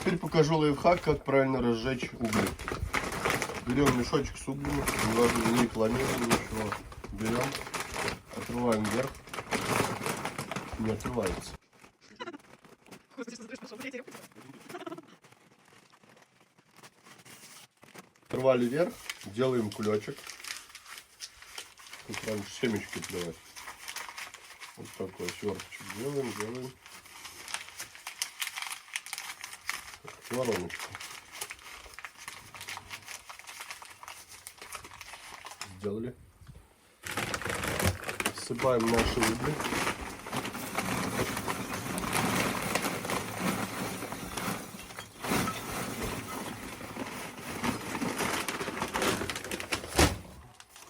Теперь покажу лайфхак, как правильно разжечь угли. Берем мешочек с углями, не планируем ничего. Берем, отрываем вверх, не отрывается. Оторвали вверх, делаем кулечек. Тут раньше семечки плевать. Вот такой сверточек делаем. Вороночку. Сделали. Всыпаем наши угли.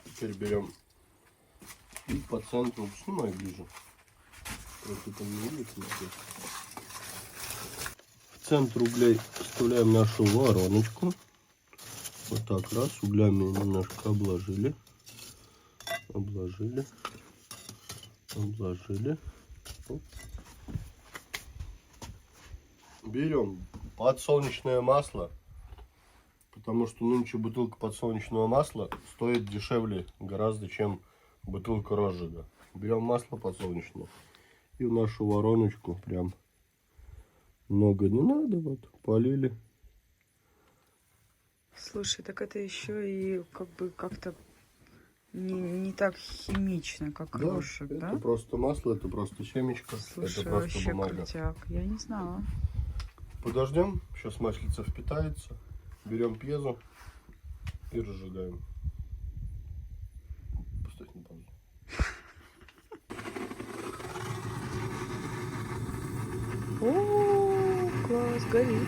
Теперь берем и по центру, снимай ближе. Вот это не видите, в центр углей вставляем нашу вороночку. Вот так раз, углями немножко обложили. Оп. Берем подсолнечное масло, потому что нынче бутылка подсолнечного масла стоит дешевле гораздо, чем бутылка розжига. Берем масло подсолнечное и в нашу вороночку прям много не надо, вот полили. Слушай, так это еще и как бы как-то не так химично, как Да, розжиг, да? это просто масло, это просто семечко, Слушай, это просто вообще бумага. крутяк, я не знала. Подождем, сейчас маслица впитается. Берем пьезу и разжигаем. Поставь на паузу. О, класс, горит.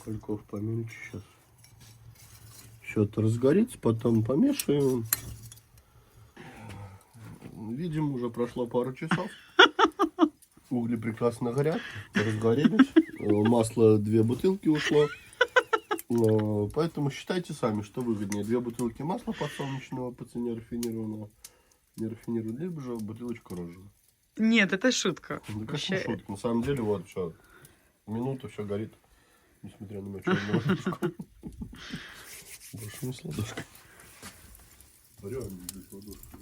Угольков поменьше сейчас. Что-то разгорится, потом помешаем. Видим, уже прошло пару часов. Угли прекрасно горят, разгорелись. Масло 2 бутылки ушло. Поэтому считайте сами, что выгоднее. 2 бутылки масла подсолнечного по цене рафинированного, не рафинированного, либо же бутылочку розжига. Нет, это шутка. Ну, как Вообще... шутка. На самом деле, вот все. Минуту все горит. Несмотря на мою черную ладошку. Больше не с ладошкой. Реально, здесь ладошка.